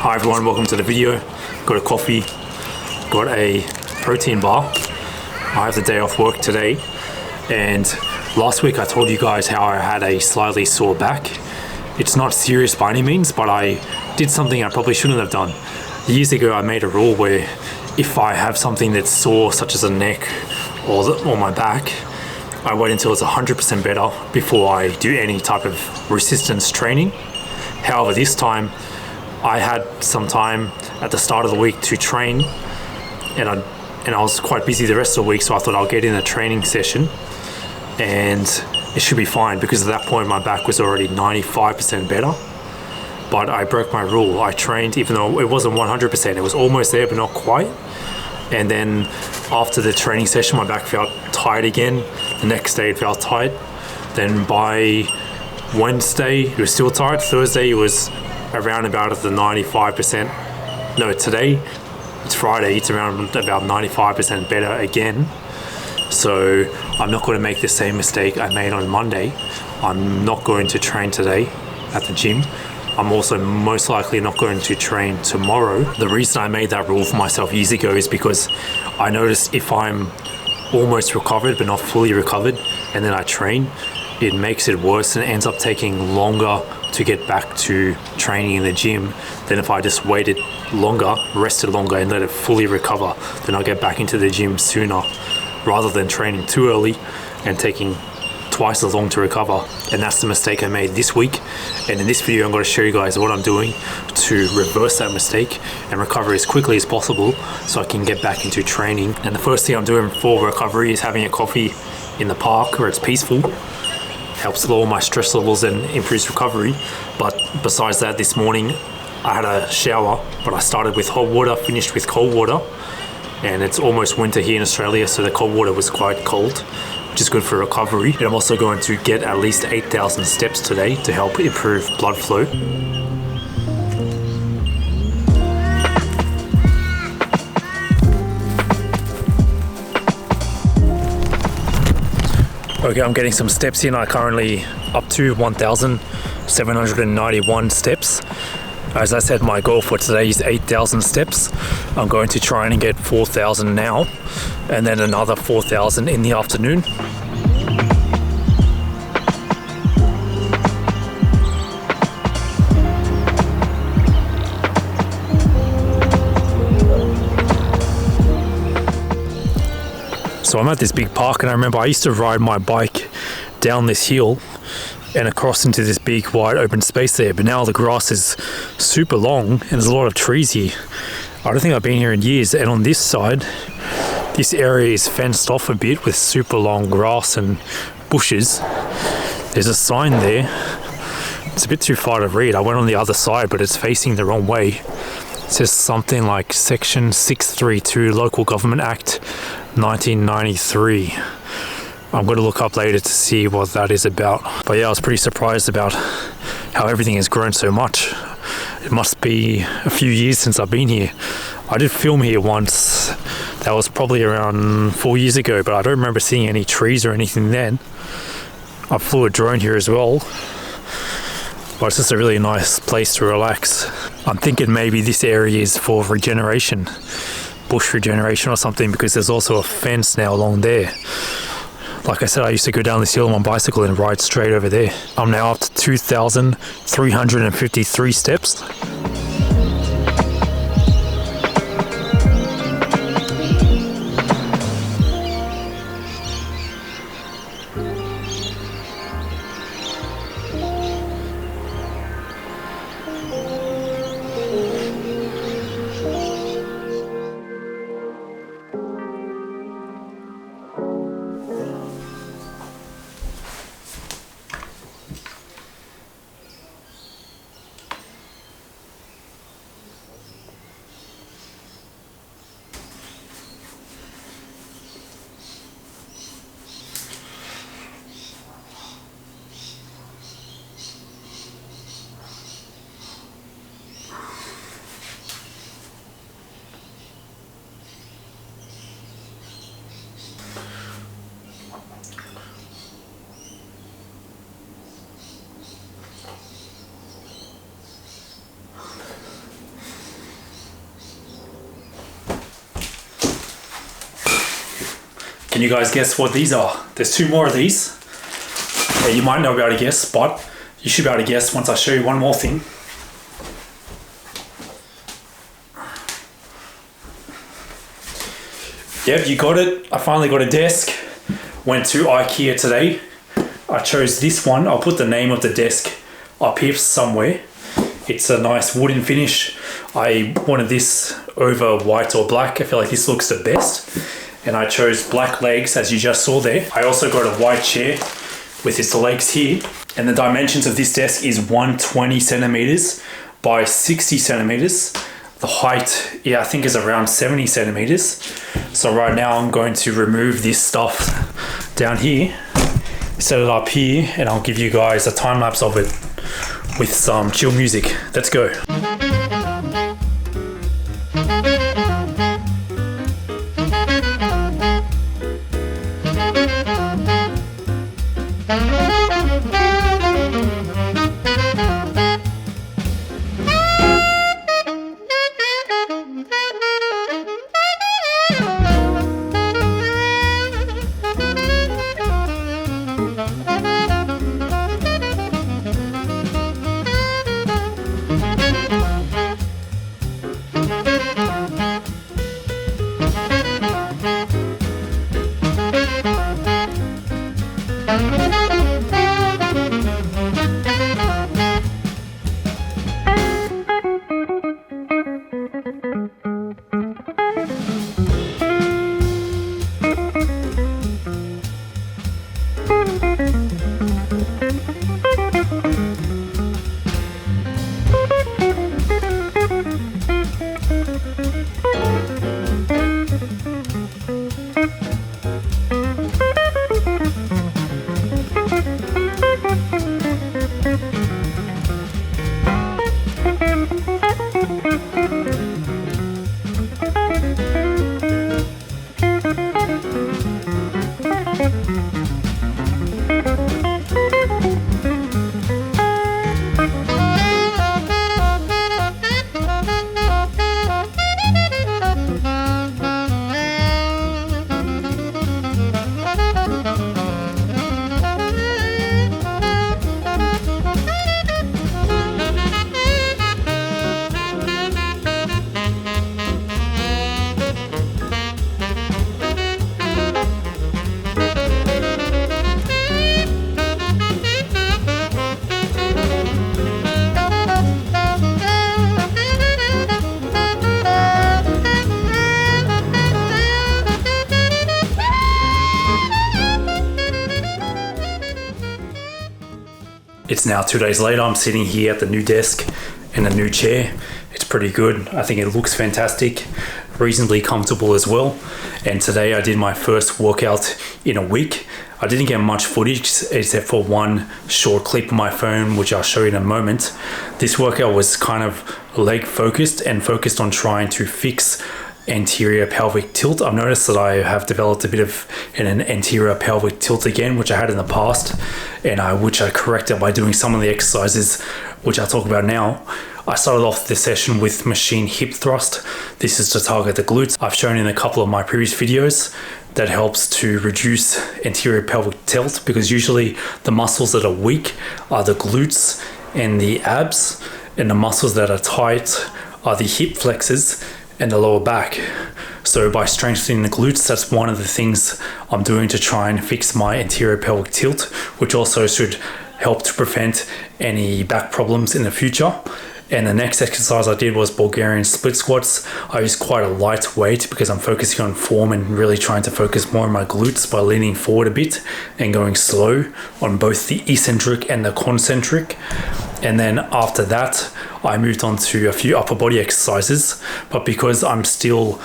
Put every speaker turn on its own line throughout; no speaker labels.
Hi everyone, welcome to the video. Got a coffee, got a protein bar. I have the day off work today, and last week I told you guys how I had a slightly sore back. It's not serious by any means, but I did something I probably shouldn't have done. Years ago I made a rule where if I have something that's sore, such as a neck or my back, I wait until it's 100% better before I do any type of resistance training. However, this time I had some time at the start of the week to train, and I was quite busy the rest of the week, so I thought I'll get in a training session and it should be fine, because at that point my back was already 95% better. But I broke my rule. I trained even though it wasn't 100%, it was almost there but not quite. And then after the training session my back felt tight again. The next day it felt tight. Then by Wednesday it was still tight. Thursday it was around about at the 95%. No, today it's Friday, it's around about 95% better again. So I'm not going to make the same mistake I made on Monday. I'm not going to train today at the gym. I'm also most likely not going to train tomorrow. The reason I made that rule for myself years ago is because I noticed if I'm almost recovered but not fully recovered and then I train, it makes it worse and ends up taking longer to get back to training in the gym than if I just waited longer, rested longer and let it fully recover. Then I'll get back into the gym sooner, rather than training too early and taking twice as long to recover. And that's the mistake I made this week. And in this video I'm going to show you guys what I'm doing to reverse that mistake and recover as quickly as possible so I can get back into training. And the first thing I'm doing for recovery is having a coffee in the park where it's peaceful. Helps lower my stress levels and improves recovery. But besides that, this morning I had a shower, but I started with hot water, finished with cold water. And it's almost winter here in Australia, so the cold water was quite cold, which is good for recovery. And I'm also going to get at least 8,000 steps today to help improve blood flow. Okay, I'm getting some steps in. I currently up to 1,791 steps. As I said, my goal for today is 8,000 steps. I'm going to try and get 4,000 now, and then another 4,000 in the afternoon. So I'm at this big park, and I remember I used to ride my bike down this hill and across into this big wide open space there, but now the grass is super long and there's a lot of trees here. I don't think I've been here in years. And on this side, this area is fenced off a bit with super long grass and bushes. There's a sign there. It's a bit too far to read. I went on the other side, but it's facing the wrong way. It says something like Section 632 Local Government Act 1993. I'm going to look up later to see what that is about. But yeah, I was pretty surprised about how everything has grown so much. It must be a few years since I've been here. I did film here once. That was probably around 4 years ago, but I don't remember seeing any trees or anything then. I flew a drone here as well. But it's just a really nice place to relax. I'm thinking maybe this area is for regeneration, bush regeneration or something, because there's also a fence now along there. Like I said, I used to go down this hill on my bicycle and ride straight over there. I'm now up to 2,353 steps. Can you guys guess what these are? There's 2 more of these. Yeah, you might not be able to guess, but you should be able to guess once I show you one more thing. Yep, you got it. I finally got a desk. Went to IKEA today. I chose this one. I'll put the name of the desk up here somewhere. It's a nice wooden finish. I wanted this over white or black. I feel like this looks the best. And I chose black legs, as you just saw there. I also got a white chair with its legs here. And the dimensions of this desk is 120 centimeters by 60 centimeters. The height, yeah, I think is around 70 centimeters. So right now I'm going to remove this stuff down here, set it up here, and I'll give you guys a time lapse of it with some chill music. Let's go. It's now 2 days later. I'm sitting here at the new desk and a new chair. It's pretty good. I think it looks fantastic, reasonably comfortable as well. And today I did my first workout in a week. I didn't get much footage except for one short clip on my phone, which I'll show you in a moment. This workout was kind of leg focused and focused on trying to fix anterior pelvic tilt. I've noticed that I have developed a bit of an anterior pelvic tilt again, which I had in the past, and which I corrected by doing some of the exercises, which I'll talk about now. I started off this session with machine hip thrust. This is to target the glutes. I've shown in a couple of my previous videos that helps to reduce anterior pelvic tilt, because usually the muscles that are weak are the glutes and the abs, and the muscles that are tight are the hip flexors and the lower back. So by strengthening the glutes, that's one of the things I'm doing to try and fix my anterior pelvic tilt, which also should help to prevent any back problems in the future. And the next exercise I did was Bulgarian split squats. I used quite a light weight because I'm focusing on form and really trying to focus more on my glutes by leaning forward a bit and going slow on both the eccentric and the concentric. And then after that, I moved on to a few upper body exercises, but because I'm still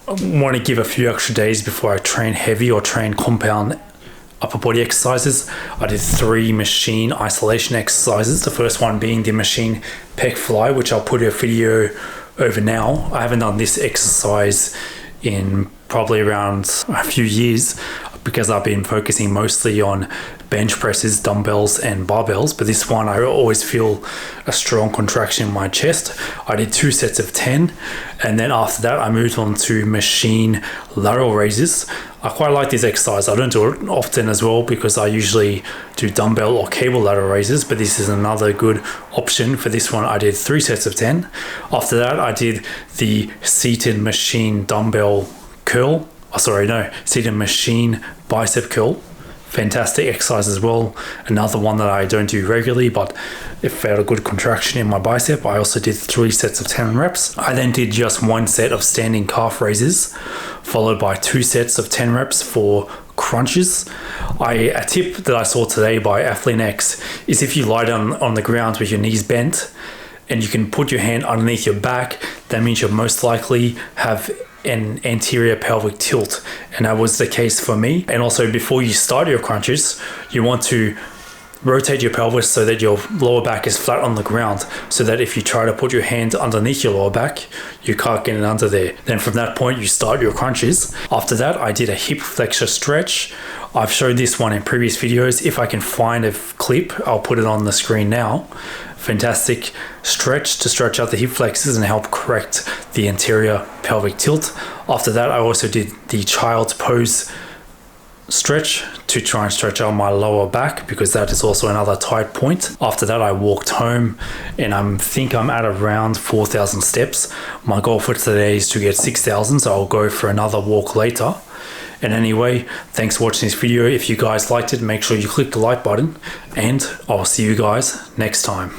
want to give a few extra days before I train heavy or train compound upper body exercises, I did 3 machine isolation exercises. The first one being the machine pec fly, which I'll put a video over now. I haven't done this exercise in probably around a few years, because I've been focusing mostly on bench presses, dumbbells and barbells, but this one I always feel a strong contraction in my chest. I did 2 sets of 10, and then after that I moved on to machine lateral raises. I quite like this exercise. I don't do it often as well because I usually do dumbbell or cable lateral raises, but this is another good option. For this one I did 3 sets of 10. After that I did the seated machine dumbbell curl. Seated machine bicep curl. Fantastic exercise as well. Another one that I don't do regularly, but it felt a good contraction in my bicep. I also did 3 sets of 10 reps. I then did just 1 set of standing calf raises, followed by 2 sets of 10 reps for crunches. A tip that I saw today by Athlean-X is if you lie down on the ground with your knees bent and you can put your hand underneath your back, that means you'll most likely have an anterior pelvic tilt, and that was the case for me. And also, before you start your crunches, you want to rotate your pelvis so that your lower back is flat on the ground, so that if you try to put your hand underneath your lower back, you can't get it under there. Then from that point you start your crunches. After that I did a hip flexor stretch. I've showed this one in previous videos. If I can find a clip, I'll put it on the screen now. Fantastic stretch to stretch out the hip flexors and help correct the anterior pelvic tilt. After that I also did the child's pose stretch to try and stretch out my lower back because that is also another tight point. After that I walked home, and I think I'm at around 4,000 steps. My goal for today is to get 6,000, so I'll go for another walk later. And anyway, thanks for watching this video. If you guys liked it, make sure you click the like button, and I'll see you guys next time.